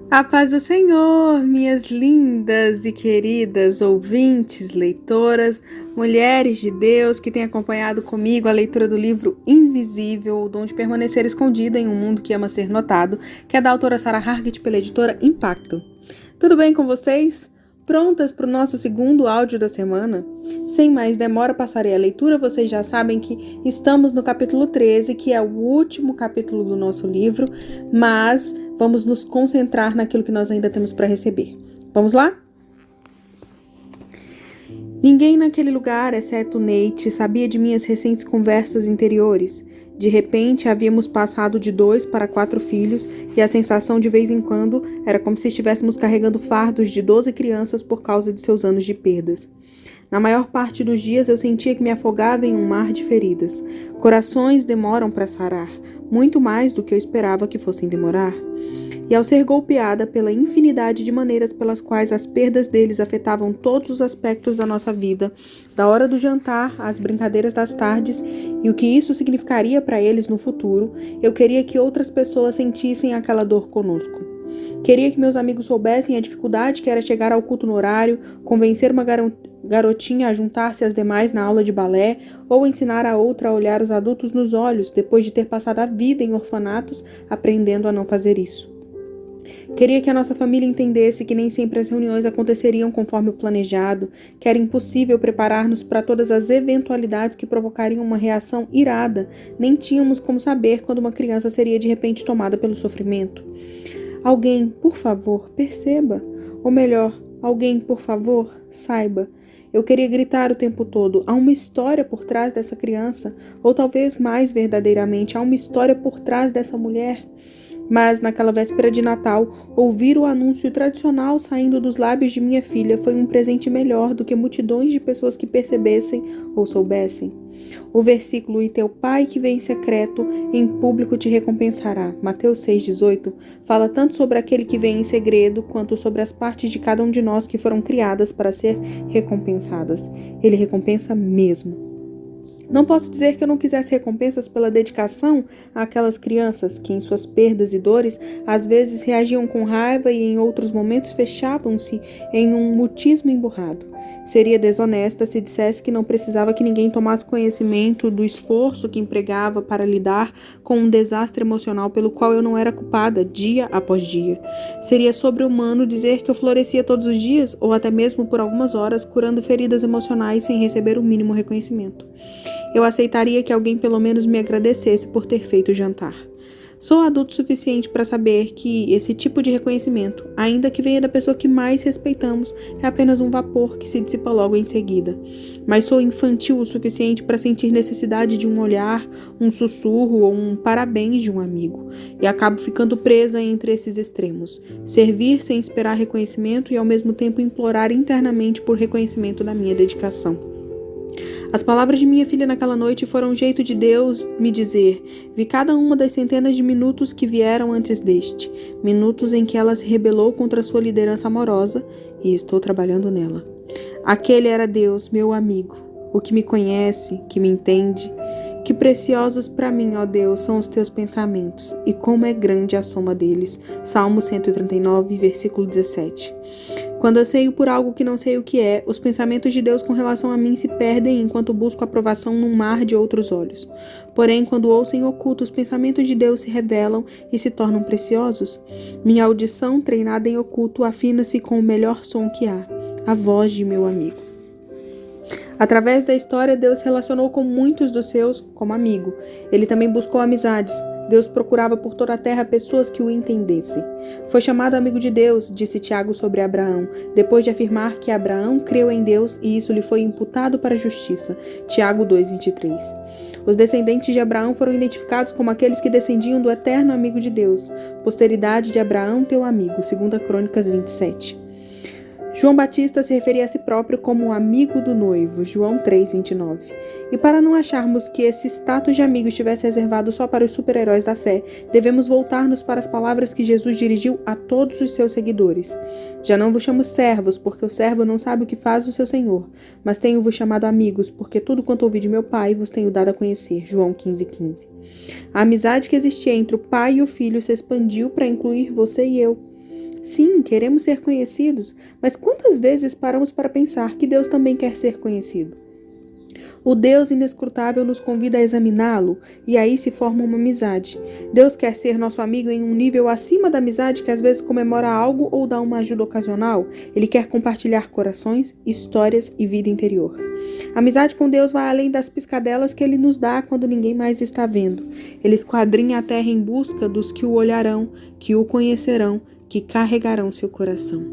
A paz do Senhor, minhas lindas e queridas ouvintes, leitoras, mulheres de Deus que têm acompanhado comigo a leitura do livro Invisível, o dom de permanecer escondido em um mundo que ama ser notado, que é da autora Sarah Hargett pela editora Impacto. Tudo bem com vocês? Prontas para o nosso segundo áudio da semana? Sem mais demora, passarei a leitura. Vocês já sabem que estamos no capítulo 13, que é o último capítulo do nosso livro, mas vamos nos concentrar naquilo que nós ainda temos para receber. Vamos lá? Ninguém naquele lugar, exceto Nate, sabia de minhas recentes conversas interiores. De repente, havíamos passado de 2 para 4 filhos e a sensação de vez em quando era como se estivéssemos carregando fardos de 12 crianças por causa de seus anos de perdas. Na maior parte dos dias eu sentia que me afogava em um mar de feridas. Corações demoram para sarar, muito mais do que eu esperava que fossem demorar. E ao ser golpeada pela infinidade de maneiras pelas quais as perdas deles afetavam todos os aspectos da nossa vida, da hora do jantar às brincadeiras das tardes e o que isso significaria para eles no futuro, eu queria que outras pessoas sentissem aquela dor conosco. Queria que meus amigos soubessem a dificuldade que era chegar ao culto no horário, convencer uma garotinha a juntar-se às demais na aula de balé ou ensinar a outra a olhar os adultos nos olhos depois de ter passado a vida em orfanatos aprendendo a não fazer isso. Queria que a nossa família entendesse que nem sempre as reuniões aconteceriam conforme o planejado, que era impossível preparar-nos para todas as eventualidades que provocariam uma reação irada, nem tínhamos como saber quando uma criança seria de repente tomada pelo sofrimento. Alguém, por favor, perceba. Ou melhor, alguém, por favor, saiba. Eu queria gritar o tempo todo, há uma história por trás dessa criança, ou talvez mais verdadeiramente, há uma história por trás dessa mulher. Mas, naquela véspera de Natal, ouvir o anúncio tradicional saindo dos lábios de minha filha foi um presente melhor do que multidões de pessoas que percebessem ou soubessem. O versículo, e teu pai que vem em secreto, em público te recompensará, Mateus 6,18, fala tanto sobre aquele que vem em segredo, quanto sobre as partes de cada um de nós que foram criadas para ser recompensadas. Ele recompensa mesmo. Não posso dizer que eu não quisesse recompensas pela dedicação àquelas crianças que, em suas perdas e dores, às vezes reagiam com raiva e em outros momentos fechavam-se em um mutismo emburrado. Seria desonesta se dissesse que não precisava que ninguém tomasse conhecimento do esforço que empregava para lidar com um desastre emocional pelo qual eu não era culpada dia após dia. Seria sobre-humano dizer que eu florescia todos os dias, ou até mesmo por algumas horas, curando feridas emocionais sem receber o mínimo reconhecimento. Eu aceitaria que alguém pelo menos me agradecesse por ter feito o jantar. Sou adulto o suficiente para saber que esse tipo de reconhecimento, ainda que venha da pessoa que mais respeitamos, é apenas um vapor que se dissipa logo em seguida. Mas sou infantil o suficiente para sentir necessidade de um olhar, um sussurro ou um parabéns de um amigo. E acabo ficando presa entre esses extremos. Servir sem esperar reconhecimento e ao mesmo tempo implorar internamente por reconhecimento da minha dedicação. As palavras de minha filha naquela noite foram um jeito de Deus me dizer: vi cada uma das centenas de minutos que vieram antes deste, minutos em que ela se rebelou contra sua liderança amorosa, e estou trabalhando nela. Aquele era Deus, meu amigo, o que me conhece, que me entende. Que preciosos para mim, ó Deus, são os teus pensamentos, e como é grande a soma deles. Salmo 139, versículo 17. Quando anseio por algo que não sei o que é, os pensamentos de Deus com relação a mim se perdem enquanto busco aprovação num mar de outros olhos. Porém, quando ouço em oculto, os pensamentos de Deus se revelam e se tornam preciosos. Minha audição, treinada em oculto, afina-se com o melhor som que há, a voz de meu amigo. Através da história, Deus se relacionou com muitos dos seus como amigo. Ele também buscou amizades. Deus procurava por toda a terra pessoas que o entendessem. Foi chamado amigo de Deus, disse Tiago sobre Abraão, depois de afirmar que Abraão creu em Deus e isso lhe foi imputado para a justiça. Tiago 2,23. Os descendentes de Abraão foram identificados como aqueles que descendiam do eterno amigo de Deus. Posteridade de Abraão, teu amigo. 2 Crônicas 27. João Batista se referia a si próprio como o amigo do noivo, João 3,29. E para não acharmos que esse status de amigo estivesse reservado só para os super-heróis da fé, devemos voltar-nos para as palavras que Jesus dirigiu a todos os seus seguidores. Já não vos chamo servos, porque o servo não sabe o que faz o seu senhor, mas tenho-vos chamado amigos, porque tudo quanto ouvi de meu Pai vos tenho dado a conhecer. João 15,15. A amizade que existia entre o pai e o filho se expandiu para incluir você e eu. Sim, queremos ser conhecidos, mas quantas vezes paramos para pensar que Deus também quer ser conhecido? O Deus inescrutável nos convida a examiná-lo, e aí se forma uma amizade. Deus quer ser nosso amigo em um nível acima da amizade que às vezes comemora algo ou dá uma ajuda ocasional. Ele quer compartilhar corações, histórias e vida interior. A amizade com Deus vai além das piscadelas que Ele nos dá quando ninguém mais está vendo. Ele esquadrinha a terra em busca dos que o olharão, que o conhecerão, que carregarão seu coração.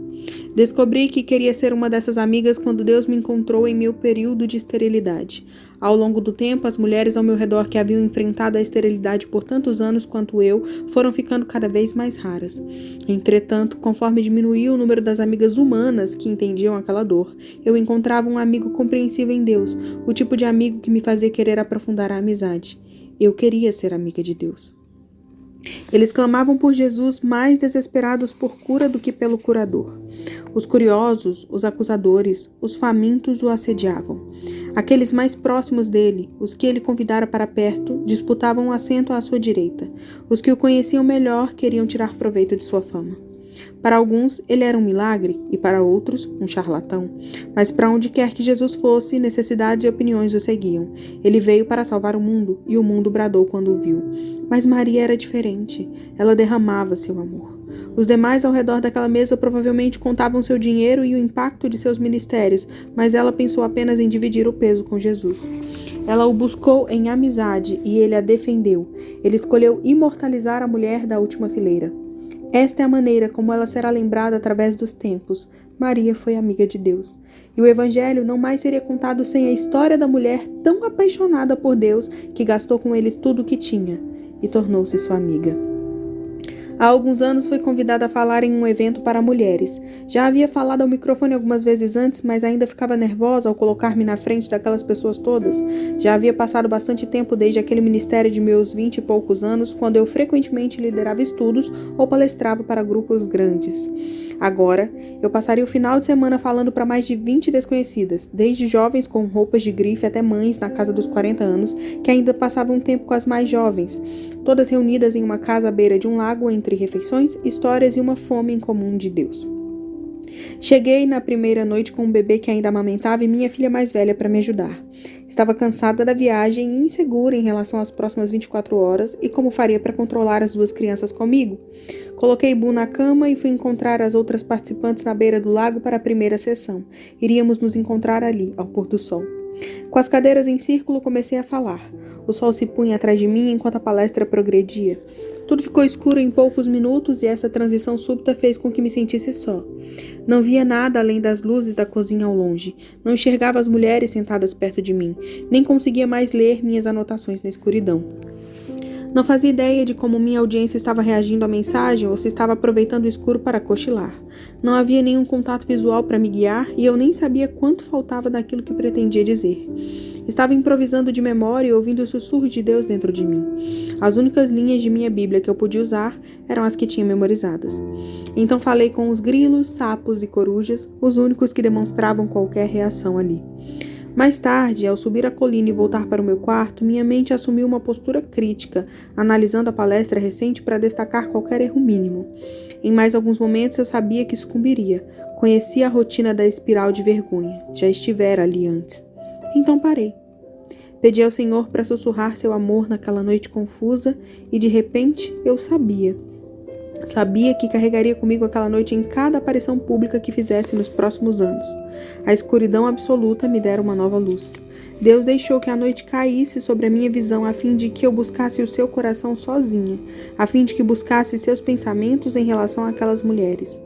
Descobri que queria ser uma dessas amigas quando Deus me encontrou em meu período de esterilidade. Ao longo do tempo, as mulheres ao meu redor que haviam enfrentado a esterilidade por tantos anos quanto eu foram ficando cada vez mais raras. Entretanto, conforme diminuía o número das amigas humanas que entendiam aquela dor, eu encontrava um amigo compreensivo em Deus, o tipo de amigo que me fazia querer aprofundar a amizade. Eu queria ser amiga de Deus. Eles clamavam por Jesus mais desesperados por cura do que pelo curador. Os curiosos, os acusadores, os famintos o assediavam. Aqueles mais próximos dele, os que ele convidara para perto, disputavam um assento à sua direita. Os que o conheciam melhor queriam tirar proveito de sua fama. Para alguns, ele era um milagre e para outros, um charlatão. Mas para onde quer que Jesus fosse, necessidades e opiniões o seguiam. Ele veio para salvar o mundo e o mundo bradou quando o viu. Mas Maria era diferente. Ela derramava seu amor. Os demais ao redor daquela mesa provavelmente contavam seu dinheiro e o impacto de seus ministérios, mas ela pensou apenas em dividir o peso com Jesus. Ela o buscou em amizade e ele a defendeu. Ele escolheu imortalizar a mulher da última fileira. Esta é a maneira como ela será lembrada através dos tempos. Maria foi amiga de Deus. E o Evangelho não mais seria contado sem a história da mulher tão apaixonada por Deus que gastou com ele tudo o que tinha e tornou-se sua amiga. Há alguns anos fui convidada a falar em um evento para mulheres. Já havia falado ao microfone algumas vezes antes, mas ainda ficava nervosa ao colocar-me na frente daquelas pessoas todas. Já havia passado bastante tempo desde aquele ministério de meus 20 e poucos anos, quando eu frequentemente liderava estudos ou palestrava para grupos grandes. Agora, eu passaria o final de semana falando para mais de 20 desconhecidas, desde jovens com roupas de grife até mães na casa dos 40 anos, que ainda passavam tempo com as mais jovens, todas reunidas em uma casa à beira de um lago entre refeições, histórias e uma fome em comum de Deus. Cheguei na primeira noite com um bebê que ainda amamentava e minha filha mais velha para me ajudar. Estava cansada da viagem e insegura em relação às próximas 24 horas e como faria para controlar as duas crianças comigo. Coloquei Bu na cama e fui encontrar as outras participantes na beira do lago para a primeira sessão. Iríamos nos encontrar ali, ao pôr do sol. Com as cadeiras em círculo, comecei a falar. O sol se punha atrás de mim enquanto a palestra progredia. Tudo ficou escuro em poucos minutos e essa transição súbita fez com que me sentisse só. Não via nada além das luzes da cozinha ao longe. Não enxergava as mulheres sentadas perto de mim. Nem conseguia mais ler minhas anotações na escuridão. Não fazia ideia de como minha audiência estava reagindo à mensagem ou se estava aproveitando o escuro para cochilar. Não havia nenhum contato visual para me guiar e eu nem sabia quanto faltava daquilo que pretendia dizer. Estava improvisando de memória e ouvindo o sussurro de Deus dentro de mim. As únicas linhas de minha Bíblia que eu podia usar eram as que tinha memorizadas. Então falei com os grilos, sapos e corujas, os únicos que demonstravam qualquer reação ali. Mais tarde, ao subir a colina e voltar para o meu quarto, minha mente assumiu uma postura crítica, analisando a palestra recente para destacar qualquer erro mínimo. Em mais alguns momentos eu sabia que sucumbiria. Conhecia a rotina da espiral de vergonha. Já estivera ali antes. Então parei. Pedi ao Senhor para sussurrar seu amor naquela noite confusa e, de repente, eu sabia. Sabia que carregaria comigo aquela noite em cada aparição pública que fizesse nos próximos anos. A escuridão absoluta me dera uma nova luz. Deus deixou que a noite caísse sobre a minha visão a fim de que eu buscasse o seu coração sozinha, a fim de que buscasse seus pensamentos em relação àquelas mulheres.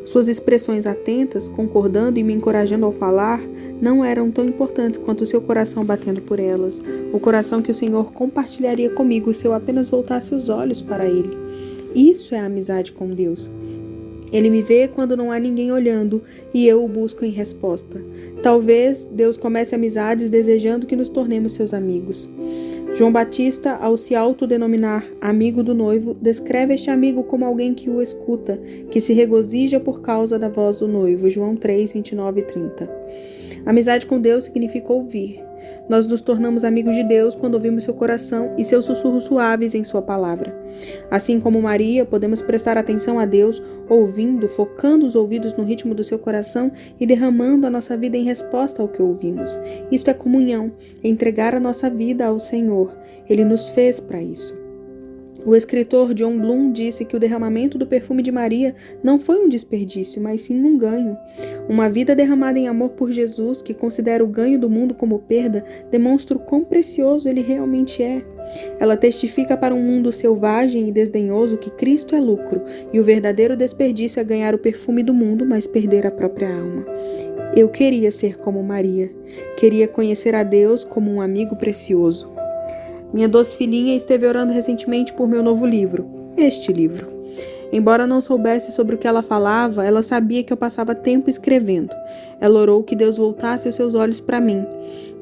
Suas expressões atentas, concordando e me encorajando ao falar, não eram tão importantes quanto o seu coração batendo por elas, o coração que o Senhor compartilharia comigo se eu apenas voltasse os olhos para Ele. Isso é a amizade com Deus. Ele me vê quando não há ninguém olhando e eu o busco em resposta. Talvez Deus comece amizades desejando que nos tornemos seus amigos. João Batista, ao se autodenominar amigo do noivo, descreve este amigo como alguém que o escuta, que se regozija por causa da voz do noivo. João 3, 29 e 30. Amizade com Deus significa ouvir. Nós nos tornamos amigos de Deus quando ouvimos seu coração e seus sussurros suaves em sua palavra. Assim como Maria, podemos prestar atenção a Deus, ouvindo, focando os ouvidos no ritmo do seu coração e derramando a nossa vida em resposta ao que ouvimos. Isto é comunhão, entregar a nossa vida ao Senhor. Ele nos fez para isso. O escritor John Bloom disse que o derramamento do perfume de Maria não foi um desperdício, mas sim um ganho. Uma vida derramada em amor por Jesus, que considera o ganho do mundo como perda, demonstra o quão precioso ele realmente é. Ela testifica para um mundo selvagem e desdenhoso que Cristo é lucro, e o verdadeiro desperdício é ganhar o perfume do mundo, mas perder a própria alma. Eu queria ser como Maria. Queria conhecer a Deus como um amigo precioso. Minha doce filhinha esteve orando recentemente por meu novo livro, este livro. Embora não soubesse sobre o que ela falava, ela sabia que eu passava tempo escrevendo. Ela orou que Deus voltasse os seus olhos para mim.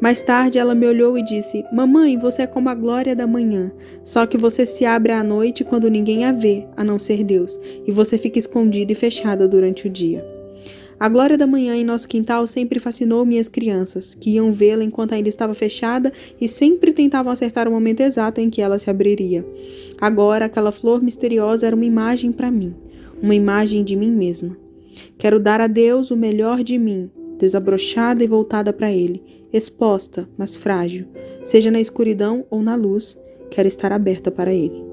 Mais tarde ela me olhou e disse: "Mamãe, você é como a glória da manhã, só que você se abre à noite quando ninguém a vê, a não ser Deus, e você fica escondida e fechada durante o dia." A glória da manhã em nosso quintal sempre fascinou minhas crianças, que iam vê-la enquanto ainda estava fechada e sempre tentavam acertar o momento exato em que ela se abriria. Agora, aquela flor misteriosa era uma imagem para mim, uma imagem de mim mesma. Quero dar a Deus o melhor de mim, desabrochada e voltada para Ele, exposta, mas frágil. Seja na escuridão ou na luz, quero estar aberta para Ele.